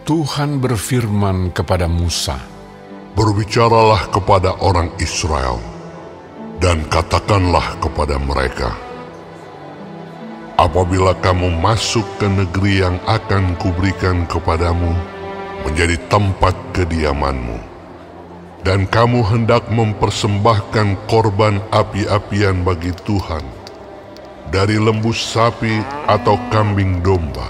Tuhan berfirman kepada Musa, "Berbicaralah kepada orang Israel, dan katakanlah kepada mereka, apabila kamu masuk ke negeri yang akan kuberikan kepadamu menjadi tempat kediamanmu, dan kamu hendak mempersembahkan korban api-apian bagi Tuhan dari lembu sapi atau kambing domba,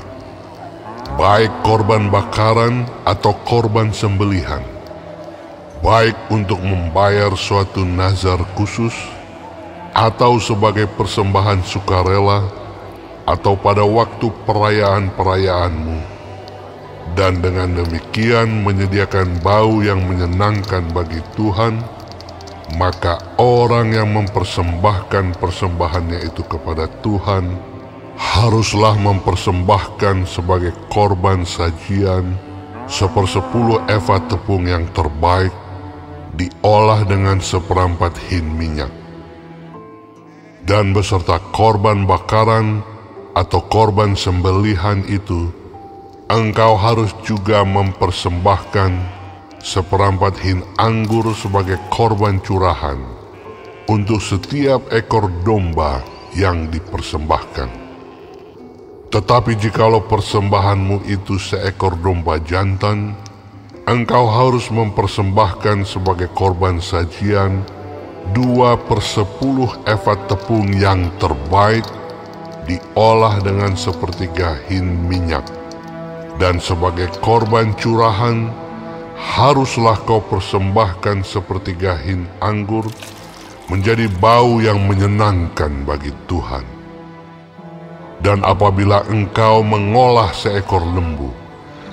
baik korban bakaran atau korban sembelihan, baik untuk membayar suatu nazar khusus, atau sebagai persembahan sukarela, atau pada waktu perayaan-perayaanmu, dan dengan demikian menyediakan bau yang menyenangkan bagi Tuhan, maka orang yang mempersembahkan persembahannya itu kepada Tuhan haruslah mempersembahkan sebagai korban sajian 1/10 eva tepung yang terbaik, diolah dengan 1/4 hin minyak. Dan beserta korban bakaran atau korban sembelihan itu, engkau harus juga mempersembahkan 1/4 hin anggur sebagai korban curahan untuk setiap ekor domba yang dipersembahkan. Tetapi jikalau persembahanmu itu seekor domba jantan, engkau harus mempersembahkan sebagai korban sajian 2/10 eva tepung yang terbaik, diolah dengan 1/3 hin minyak. Dan sebagai korban curahan, haruslah kau persembahkan 1/3 hin anggur menjadi bau yang menyenangkan bagi Tuhan. Dan apabila engkau mengolah seekor lembu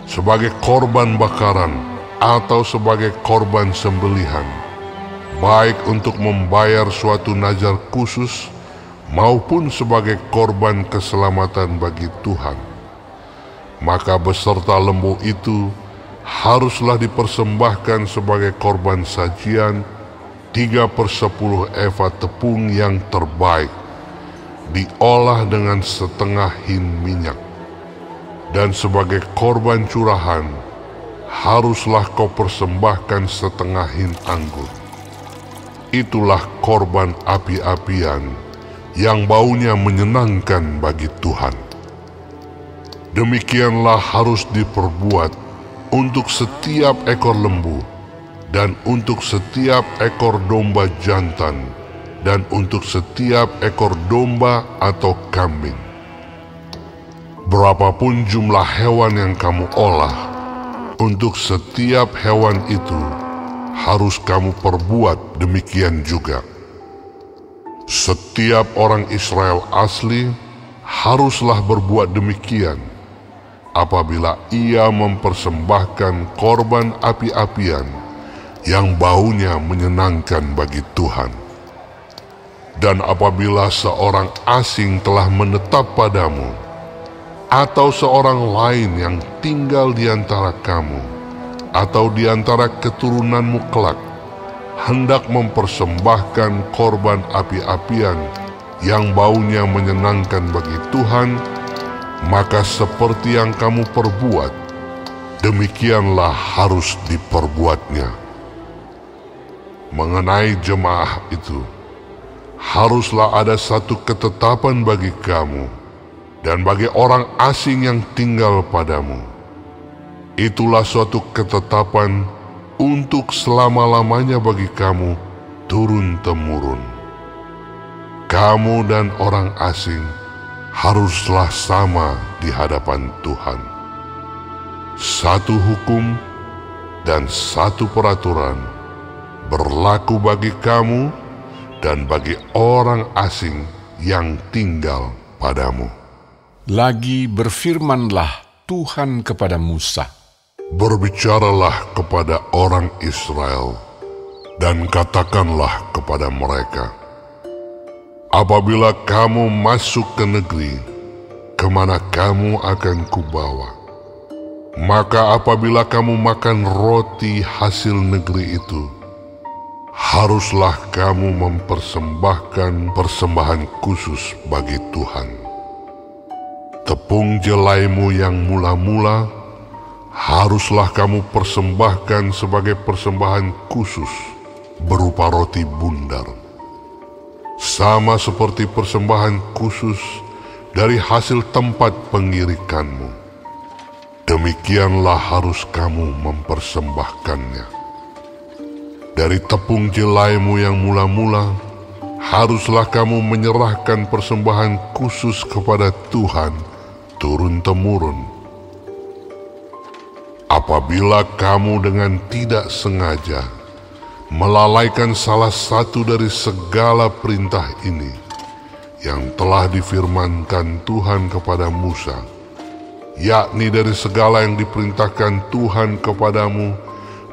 sebagai korban bakaran atau sebagai korban sembelihan, baik untuk membayar suatu nazar khusus maupun sebagai korban keselamatan bagi Tuhan, maka beserta lembu itu haruslah dipersembahkan sebagai korban sajian 3/10 eva tepung yang terbaik, diolah dengan 1/2 hin minyak. Dan sebagai korban curahan, haruslah kau persembahkan 1/2 hin anggur. Itulah korban api-apian yang baunya menyenangkan bagi Tuhan. Demikianlah harus diperbuat untuk setiap ekor lembu, dan untuk setiap ekor domba jantan, dan untuk setiap ekor domba atau kambing. Berapapun jumlah hewan yang kamu olah, untuk setiap hewan itu harus kamu perbuat demikian juga. Setiap orang Israel asli haruslah berbuat demikian apabila ia mempersembahkan korban api-apian yang baunya menyenangkan bagi Tuhan. Dan apabila seorang asing telah menetap padamu, atau seorang lain yang tinggal di antara kamu, atau di antara keturunanmu kelak, hendak mempersembahkan korban api-apian yang baunya menyenangkan bagi Tuhan, maka seperti yang kamu perbuat, demikianlah harus diperbuatnya. Mengenai jemaah itu, haruslah ada satu ketetapan bagi kamu dan bagi orang asing yang tinggal padamu. Itulah suatu ketetapan untuk selama-lamanya bagi kamu turun-temurun. Kamu dan orang asing haruslah sama di hadapan Tuhan. Satu hukum dan satu peraturan berlaku bagi kamu dan bagi orang asing yang tinggal padamu. Lagi berfirmanlah Tuhan kepada Musa, "Berbicaralah kepada orang Israel dan katakanlah kepada mereka, apabila kamu masuk ke negeri kemana kamu akan kubawa, maka apabila kamu makan roti hasil negeri itu, haruslah kamu mempersembahkan persembahan khusus bagi Tuhan. Tepung jelaimu yang mula-mula haruslah kamu persembahkan sebagai persembahan khusus berupa roti bundar, sama seperti persembahan khusus dari hasil tempat pengirikanmu. Demikianlah harus kamu mempersembahkannya. Dari tepung jelaimu yang mula-mula, haruslah kamu menyerahkan persembahan khusus kepada Tuhan turun-temurun. Apabila kamu dengan tidak sengaja melalaikan salah satu dari segala perintah ini yang telah difirmankan Tuhan kepada Musa, yakni dari segala yang diperintahkan Tuhan kepadamu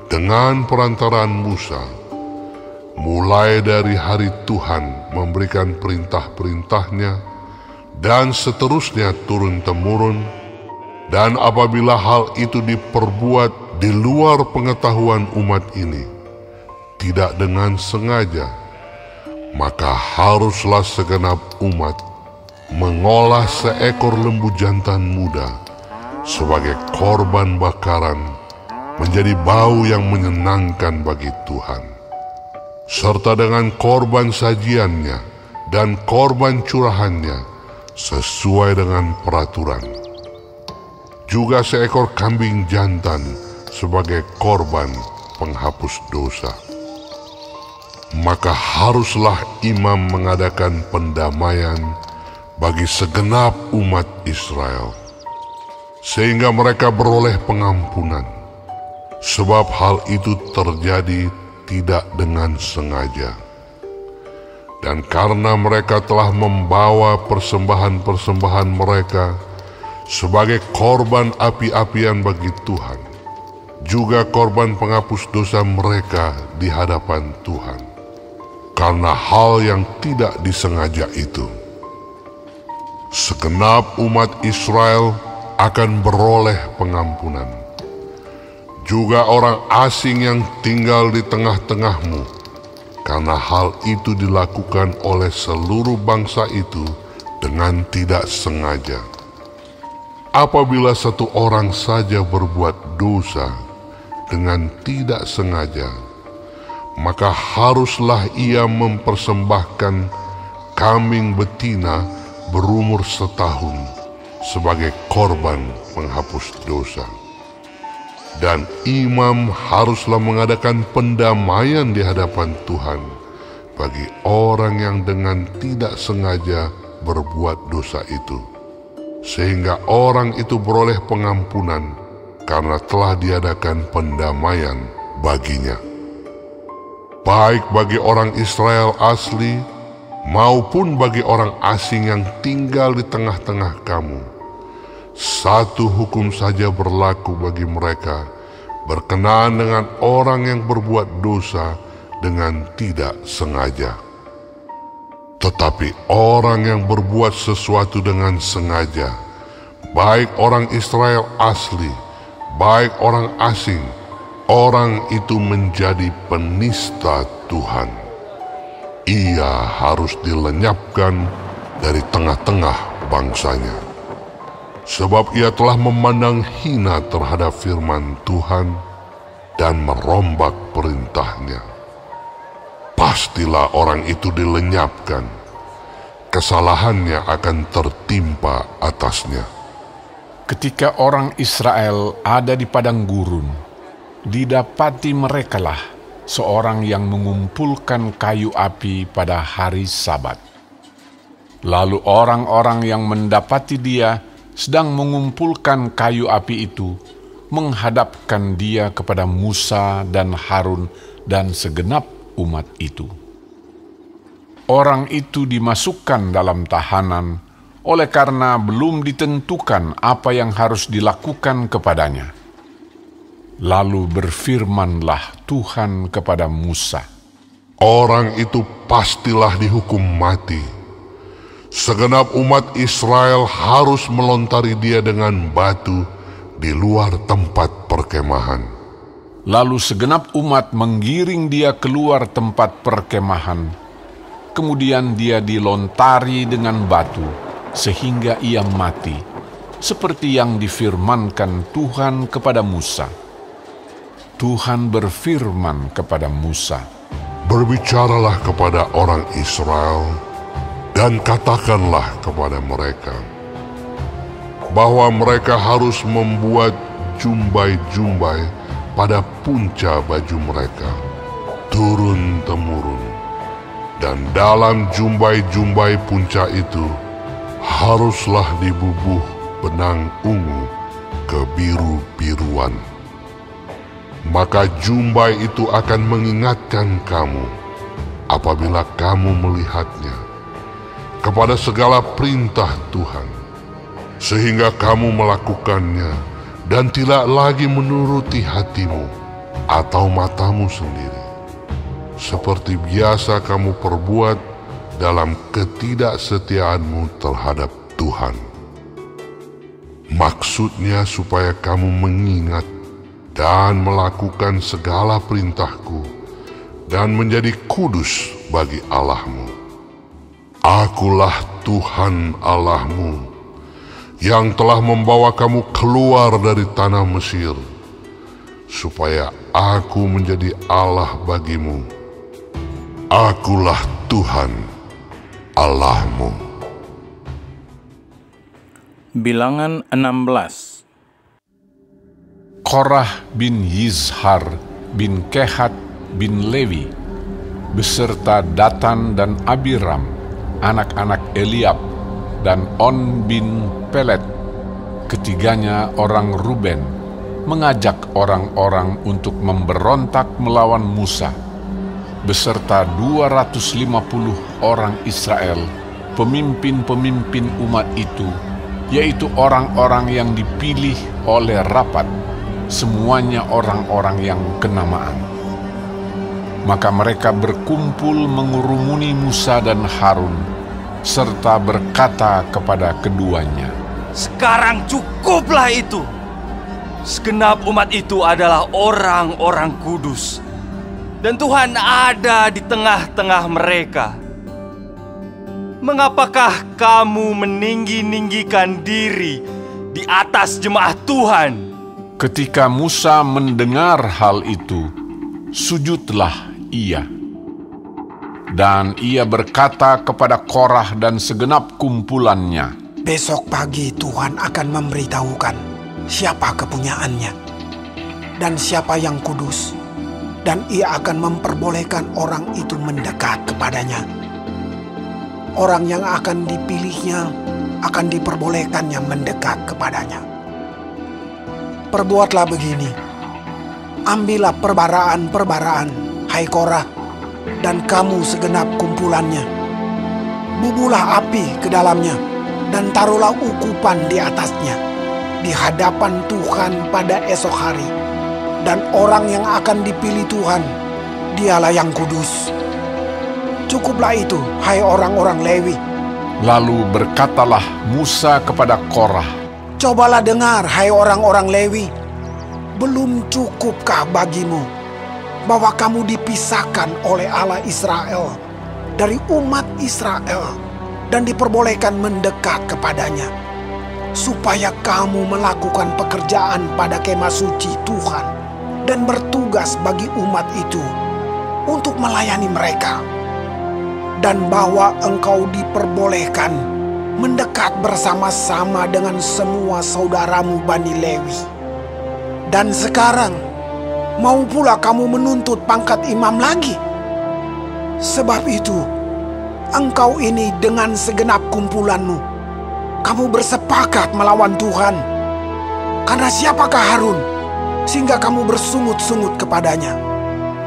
dengan perantaraan Musa, mulai dari hari Tuhan memberikan perintah-perintahnya dan seterusnya turun-temurun, dan apabila hal itu diperbuat di luar pengetahuan umat ini, tidak dengan sengaja, maka haruslah segenap umat mengolah seekor lembu jantan muda sebagai korban bakaran, menjadi bau yang menyenangkan bagi Tuhan, serta dengan korban sajiannya dan korban curahannya sesuai dengan peraturan. Juga seekor kambing jantan sebagai korban penghapus dosa. Maka haruslah imam mengadakan pendamaian bagi segenap umat Israel, sehingga mereka beroleh pengampunan, sebab hal itu terjadi tidak dengan sengaja. Dan karena mereka telah membawa persembahan-persembahan mereka sebagai korban api-apian bagi Tuhan, juga korban penghapus dosa mereka di hadapan Tuhan, karena hal yang tidak disengaja itu, segenap umat Israel akan beroleh pengampunan. Juga orang asing yang tinggal di tengah-tengahmu, karena hal itu dilakukan oleh seluruh bangsa itu dengan tidak sengaja. Apabila satu orang saja berbuat dosa dengan tidak sengaja, maka haruslah ia mempersembahkan kambing betina berumur setahun sebagai korban penghapus dosa. Dan imam haruslah mengadakan pendamaian di hadapan Tuhan bagi orang yang dengan tidak sengaja berbuat dosa itu, sehingga orang itu beroleh pengampunan karena telah diadakan pendamaian baginya. Baik bagi orang Israel asli maupun bagi orang asing yang tinggal di tengah-tengah kamu, satu hukum saja berlaku bagi mereka berkenaan dengan orang yang berbuat dosa dengan tidak sengaja. Tetapi orang yang berbuat sesuatu dengan sengaja, baik orang Israel asli, baik orang asing, orang itu menjadi penista Tuhan. Ia harus dilenyapkan dari tengah-tengah bangsanya, sebab ia telah memandang hina terhadap firman Tuhan dan merombak perintahnya. Pastilah orang itu dilenyapkan, kesalahannya akan tertimpa atasnya. Ketika orang Israel ada di padang gurun, didapati merekalah seorang yang mengumpulkan kayu api pada hari Sabat. Lalu orang-orang yang mendapati dia sedang mengumpulkan kayu api itu menghadapkan dia kepada Musa dan Harun dan segenap umat itu. Orang itu dimasukkan dalam tahanan oleh karena belum ditentukan apa yang harus dilakukan kepadanya. Lalu berfirmanlah Tuhan kepada Musa, orang itu pastilah dihukum mati. Segenap umat Israel harus melontari dia dengan batu di luar tempat perkemahan. Lalu segenap umat menggiring dia keluar tempat perkemahan. Kemudian dia dilontari dengan batu sehingga ia mati, seperti yang difirmankan Tuhan kepada Musa. Tuhan berfirman kepada Musa, "Berbicaralah kepada orang Israel dan katakanlah kepada mereka bahwa mereka harus membuat jumbai-jumbai pada punca baju mereka, turun-temurun. Dan dalam jumbai-jumbai punca itu haruslah dibubuh benang ungu kebiru-biruan. Maka jumbai itu akan mengingatkan kamu apabila kamu melihatnya kepada segala perintah Tuhan, sehingga kamu melakukannya dan tidak lagi menuruti hatimu atau matamu sendiri, seperti biasa kamu perbuat dalam ketidaksetiaanmu terhadap Tuhan. Maksudnya supaya kamu mengingat dan melakukan segala perintahku dan menjadi kudus bagi Allahmu. Akulah Tuhan Allahmu yang telah membawa kamu keluar dari tanah Mesir, supaya aku menjadi Allah bagimu. Akulah Tuhan Allahmu." Bilangan 16. Korah bin Yizhar bin Kehat bin Lewi beserta Datan dan Abiram, anak-anak Eliab, dan On bin Pelet, ketiganya orang Ruben, mengajak orang-orang untuk memberontak melawan Musa, beserta 250 orang Israel, pemimpin-pemimpin umat itu, yaitu orang-orang yang dipilih oleh rapat, semuanya orang-orang yang kenamaan. Maka mereka berkumpul mengurumuni Musa dan Harun, serta berkata kepada keduanya, "Sekarang cukuplah itu. Segenap umat itu adalah orang-orang kudus, dan Tuhan ada di tengah-tengah mereka. Mengapakah kamu meninggi-ninggikan diri di atas jemaat Tuhan?" Ketika Musa mendengar hal itu, sujudlah ia. Dan ia berkata kepada Korah dan segenap kumpulannya, "Besok pagi Tuhan akan memberitahukan siapa kepunyaannya dan siapa yang kudus, dan ia akan memperbolehkan orang itu mendekat kepadanya. Orang yang akan dipilihnya akan diperbolehkannya mendekat kepadanya. Perbuatlah begini, ambillah perbaraan-perbaraan, hai Korah, dan kamu segenap kumpulannya. Bubuhlah api ke dalamnya, dan taruhlah ukupan di atasnya, di hadapan Tuhan pada esok hari. Dan orang yang akan dipilih Tuhan, dialah yang kudus. Cukuplah itu, hai orang-orang Lewi." Lalu berkatalah Musa kepada Korah, "Cobalah dengar, hai orang-orang Lewi, belum cukupkah bagimu bahwa kamu dipisahkan oleh Allah Israel dari umat Israel dan diperbolehkan mendekat kepadanya, supaya kamu melakukan pekerjaan pada kemah suci Tuhan dan bertugas bagi umat itu untuk melayani mereka, dan bahwa engkau diperbolehkan mendekat bersama-sama dengan semua saudaramu Bani Lewi. Dan sekarang mau pula kamu menuntut pangkat imam lagi? Sebab itu, engkau ini dengan segenap kumpulanmu, kamu bersepakat melawan Tuhan. Karena siapakah Harun, sehingga kamu bersungut-sungut kepadanya?"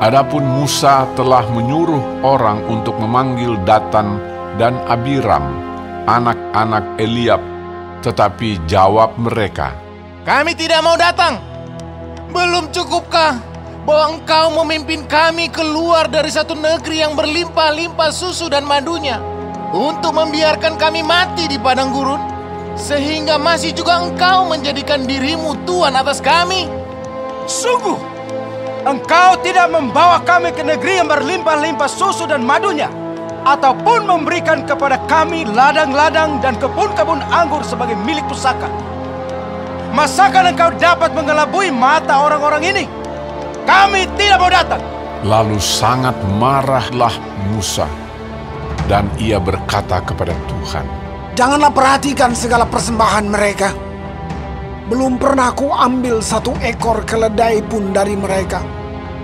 Adapun Musa telah menyuruh orang untuk memanggil Datan dan Abiram, anak-anak Eliab, tetapi jawab mereka, "Kami tidak mau datang. Belum cukupkah bahwa engkau memimpin kami keluar dari satu negeri yang berlimpah-limpah susu dan madunya, untuk membiarkan kami mati di padang gurun, sehingga masih juga engkau menjadikan dirimu Tuhan atas kami? Sungguh, engkau tidak membawa kami ke negeri yang berlimpah-limpah susu dan madunya, ataupun memberikan kepada kami ladang-ladang dan kebun-kebun anggur sebagai milik pusaka. masakan engkau dapat mengelabui mata orang-orang ini? Kami tidak mau datang. Lalu sangat marahlah Musa, dan ia berkata kepada Tuhan, Janganlah perhatikan segala persembahan mereka. Belum pernah ku ambil satu ekor keledai pun dari mereka,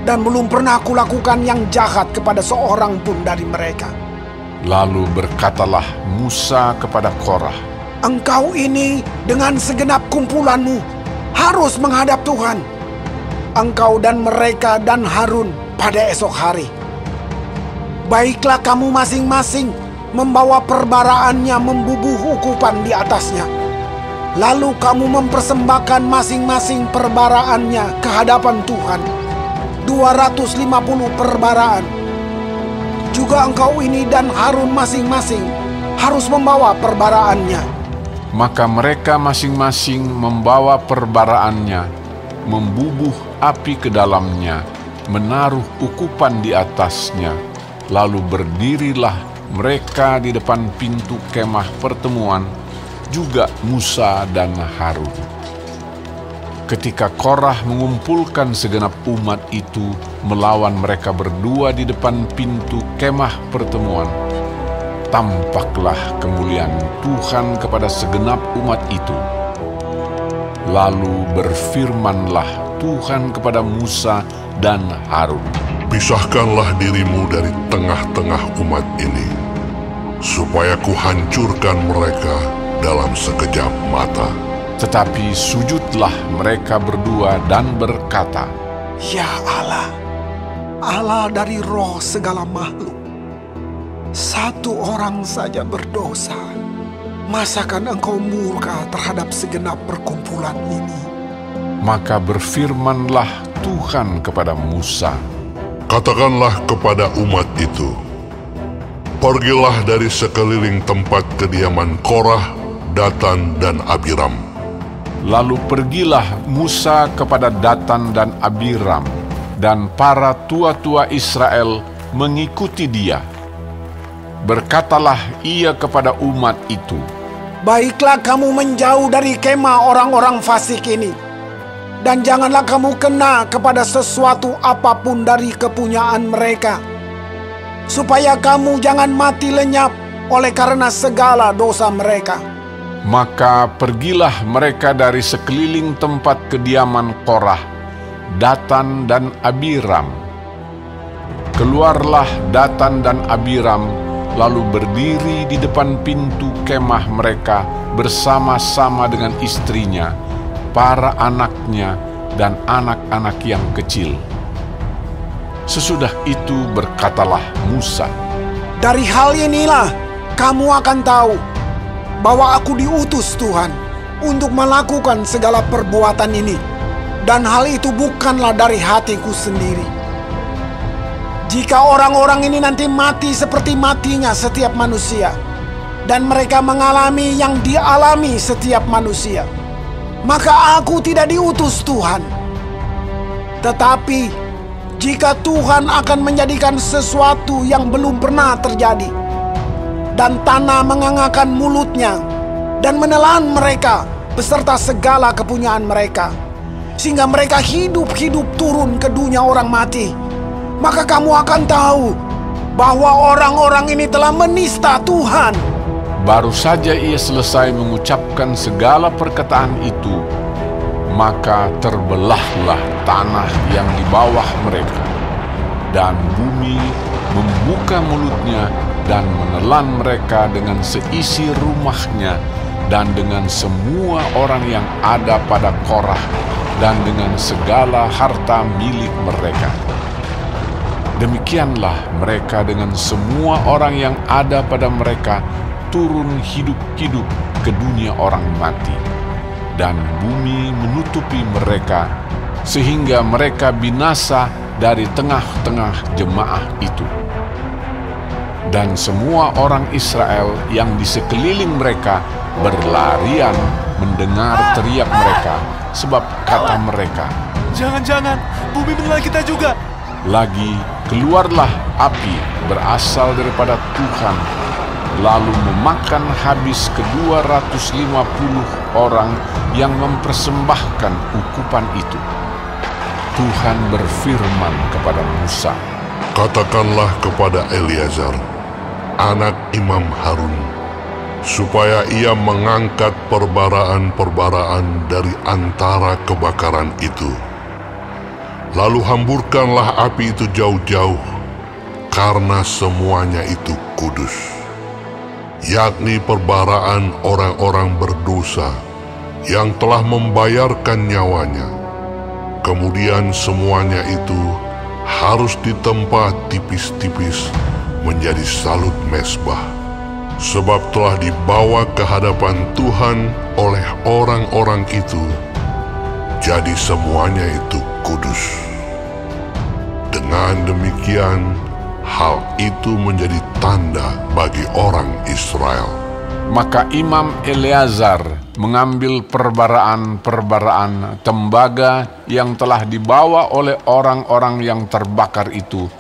dan belum pernah ku lakukan yang jahat kepada seorang pun dari mereka. Lalu berkatalah Musa kepada Korah, Engkau ini dengan segenap kumpulanmu harus menghadap Tuhan, engkau dan mereka dan Harun pada esok hari. Baiklah kamu masing-masing membawa perbaraannya membubuh ukupan di atasnya. Lalu kamu mempersembahkan masing-masing perbaraannya ke hadapan Tuhan, 250 perbaraan. Juga engkau ini dan Harun masing-masing harus membawa perbaraannya. maka mereka masing-masing membawa perbaraannya, membubuh api ke dalamnya, menaruh ukupan di atasnya. Lalu berdirilah mereka di depan pintu kemah pertemuan, juga Musa dan Harun. Ketika Korah mengumpulkan segenap umat itu melawan mereka berdua di depan pintu kemah pertemuan, tampaklah kemuliaan Tuhan kepada segenap umat itu. Lalu berfirmanlah Tuhan kepada Musa dan Harun, Pisahkanlah dirimu dari tengah-tengah umat ini, supaya kuhancurkan mereka dalam sekejap mata. Tetapi sujudlah mereka berdua dan berkata, Ya Allah, Allah dari roh segala makhluk, satu orang saja berdosa. Masakan engkau murka terhadap segenap perkumpulan ini? Maka berfirmanlah Tuhan kepada Musa, Katakanlah kepada umat itu, Pergilah dari sekeliling tempat kediaman Korah, Datan, dan Abiram. Lalu pergilah Musa kepada Datan dan Abiram, dan para tua-tua Israel mengikuti dia. Berkatalah ia kepada umat itu, Baiklah kamu menjauh dari kemah orang-orang fasik ini, dan janganlah kamu kena kepada sesuatu apapun dari kepunyaan mereka, supaya kamu jangan mati lenyap oleh karena segala dosa mereka. Maka pergilah mereka dari sekeliling tempat kediaman Korah, Datan dan Abiram. Keluarlah Datan dan Abiram, lalu berdiri di depan pintu kemah mereka bersama-sama dengan istrinya, para anaknya, dan anak-anak yang kecil. Sesudah itu berkatalah Musa, Dari hal inilah kamu akan tahu bahwa aku diutus Tuhan untuk melakukan segala perbuatan ini, dan hal itu bukanlah dari hatiku sendiri. Jika orang-orang ini nanti mati seperti matinya setiap manusia, dan mereka mengalami yang dialami setiap manusia, maka aku tidak diutus Tuhan. Tetapi jika Tuhan akan menjadikan sesuatu yang belum pernah terjadi, dan tanah mengangakan mulutnya dan menelan mereka beserta segala kepunyaan mereka, sehingga mereka hidup-hidup turun ke dunia orang mati, maka kamu akan tahu bahwa orang-orang ini telah menista Tuhan. baru saja ia selesai mengucapkan segala perkataan itu, maka terbelahlah tanah yang di bawah mereka, dan bumi membuka mulutnya dan menelan mereka dengan seisi rumahnya, dan dengan semua orang yang ada pada Korah, dan dengan segala harta milik mereka. Demikianlah mereka dengan semua orang yang ada pada mereka turun hidup-hidup ke dunia orang mati, dan bumi menutupi mereka, sehingga mereka binasa dari tengah-tengah jemaah itu. Dan semua orang Israel yang di sekeliling mereka berlarian mendengar teriak mereka, sebab kata mereka, Jangan-jangan bumi menelan kita juga. Lagi keluarlah api berasal daripada Tuhan lalu memakan habis ke-250 orang yang mempersembahkan ukupan itu. Tuhan berfirman kepada Musa, Katakanlah kepada Eleazar, anak Imam Harun, supaya ia mengangkat perbaraan-perbaraan dari antara kebakaran itu. Lalu hamburkanlah api itu jauh-jauh, karena semuanya itu kudus, yakni perbaraan orang-orang berdosa yang telah membayarkan nyawanya. Kemudian semuanya itu harus ditempa tipis-tipis menjadi salut mezbah, sebab telah dibawa ke hadapan Tuhan oleh orang-orang itu, jadi semuanya itu kudus. Dengan demikian, hal itu menjadi tanda bagi orang Israel. Maka Imam Eleazar mengambil perbaraan-perbaraan tembaga yang telah dibawa oleh orang-orang yang terbakar itu,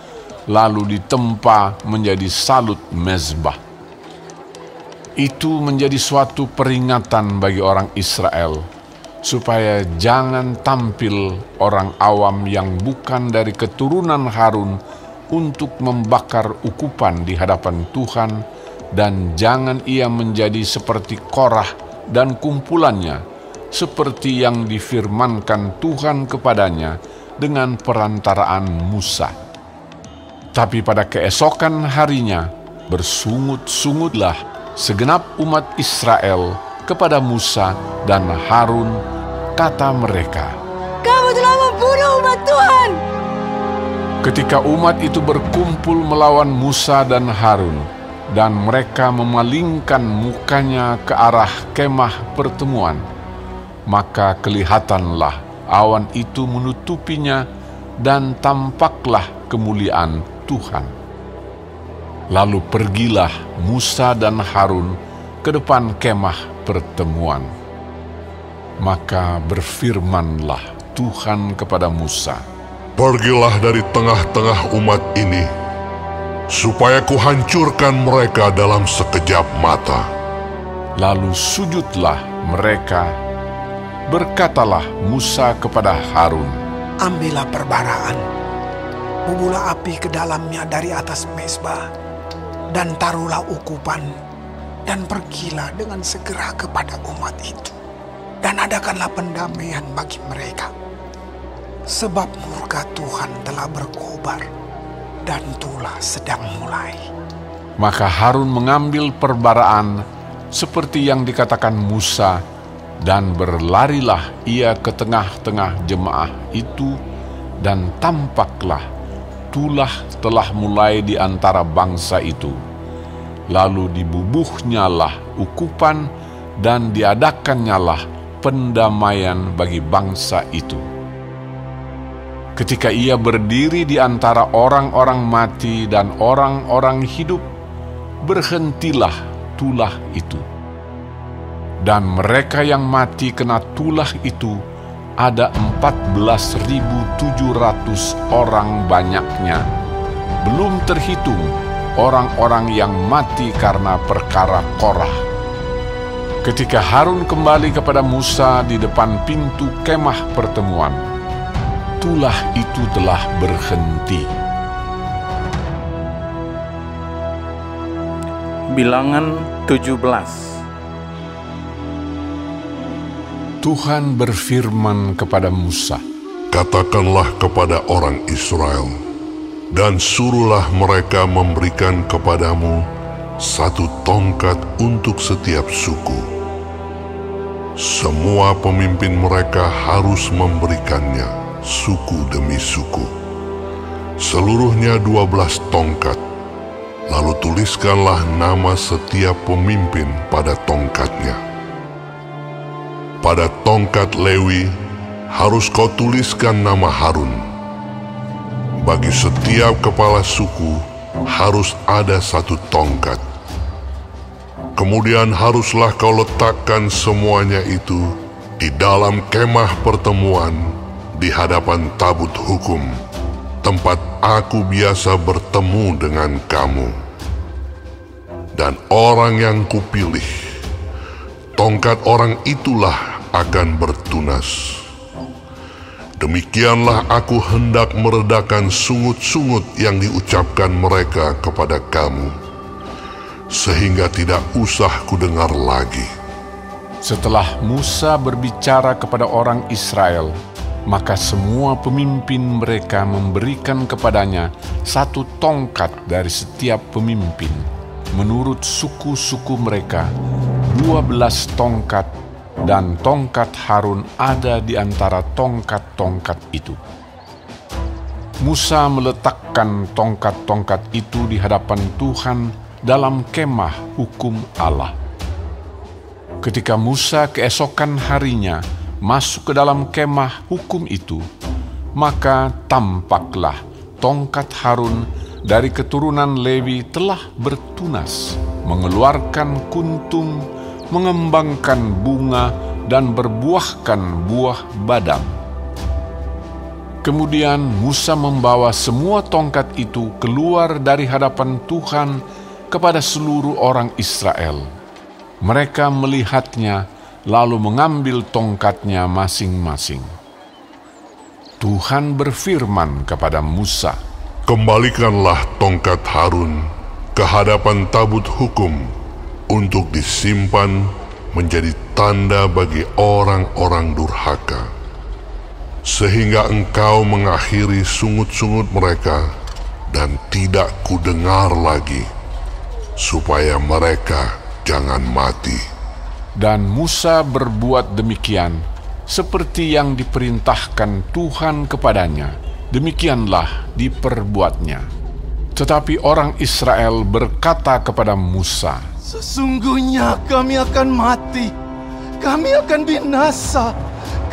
lalu ditempa menjadi salut mezbah. Itu menjadi suatu peringatan bagi orang Israel, supaya jangan tampil orang awam yang bukan dari keturunan Harun untuk membakar ukupan di hadapan Tuhan, dan jangan ia menjadi seperti Korah dan kumpulannya, seperti yang difirmankan Tuhan kepadanya dengan perantaraan Musa. Tapi pada keesokan harinya bersungut-sungutlah segenap umat Israel kepada Musa dan Harun, kata mereka, "Kamu telah membunuh umat Tuhan." Ketika umat itu berkumpul melawan Musa dan Harun, dan mereka memalingkan mukanya ke arah kemah pertemuan, maka kelihatanlah awan itu menutupinya, dan tampaklah kemuliaan Tuhan. Lalu pergilah Musa dan Harun ke depan kemah pertemuan. Maka berfirmanlah Tuhan kepada Musa, Pergilah dari tengah-tengah umat ini, supaya kuhancurkan mereka dalam sekejap mata. Lalu sujudlah mereka. Berkatalah Musa kepada Harun, Ambillah perbaraan, bubulah api ke dalamnya dari atas mezbah, dan taruhlah ukupan, dan pergilah dengan segera kepada umat itu, dan adakanlah pendamaian bagi mereka. Sebab murka Tuhan telah berkobar, dan tulah sedang mulai. Maka Harun mengambil perbaraan seperti yang dikatakan Musa, dan berlarilah ia ke tengah-tengah jemaah itu, dan tampaklah tulah telah mulai di antara bangsa itu. Lalu dibubuhnyalah ukupan, dan diadakannyalah pendamaian bagi bangsa itu. Ketika ia berdiri di antara orang-orang mati dan orang-orang hidup, berhentilah tulah itu. Dan mereka yang mati kena tulah itu ada 14.700 orang banyaknya, belum terhitung orang-orang yang mati karena perkara Korah. Ketika Harun kembali kepada Musa di depan pintu kemah pertemuan, tulah itu telah berhenti. Bilangan 17. Tuhan berfirman kepada Musa, Katakanlah kepada orang Israel, dan suruhlah mereka memberikan kepadamu 1 tongkat untuk setiap suku. Semua pemimpin mereka harus memberikannya, suku demi suku. Seluruhnya 12 tongkat. Lalu tuliskanlah nama setiap pemimpin pada tongkatnya. Pada tongkat Lewi harus kau tuliskan nama Harun. Bagi setiap kepala suku harus ada 1 tongkat. Kemudian haruslah kau letakkan semuanya itu di dalam kemah pertemuan di hadapan tabut hukum, tempat aku biasa bertemu dengan kamu. dan orang yang kupilih. Tongkat orang itulah akan bertunas. Demikianlah aku hendak meredakan sungut-sungut yang diucapkan mereka kepada kamu, sehingga tidak usah kudengar lagi. Setelah Musa berbicara kepada orang Israel, maka semua pemimpin mereka memberikan kepadanya satu tongkat dari setiap pemimpin, menurut suku-suku mereka, 12 tongkat, dan tongkat Harun ada di antara tongkat-tongkat itu. Musa meletakkan tongkat-tongkat itu di hadapan Tuhan dalam kemah hukum Allah. Ketika Musa keesokan harinya masuk ke dalam kemah hukum itu, maka tampaklah tongkat Harun dari keturunan Lewi telah bertunas, mengeluarkan kuntum, mengembangkan bunga, dan berbuahkan buah badam. Kemudian Musa membawa semua tongkat itu keluar dari hadapan Tuhan kepada seluruh orang Israel. Mereka melihatnya, lalu mengambil tongkatnya masing-masing. Tuhan berfirman kepada Musa, Kembalikanlah tongkat Harun ke hadapan tabut hukum untuk disimpan menjadi tanda bagi orang-orang durhaka, sehingga engkau mengakhiri sungut-sungut mereka dan tidak kudengar lagi, supaya mereka jangan mati. Dan Musa berbuat demikian, seperti yang diperintahkan Tuhan kepadanya, demikianlah diperbuatnya. Tetapi orang Israel berkata kepada Musa, Sesungguhnya kami akan mati, kami akan binasa,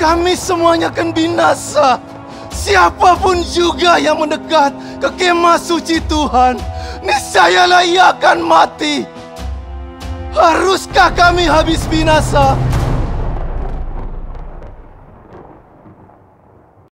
kami semuanya akan binasa. Siapapun juga yang mendekat ke kemah suci Tuhan, niscayalah ia akan mati. Haruskah kami habis binasa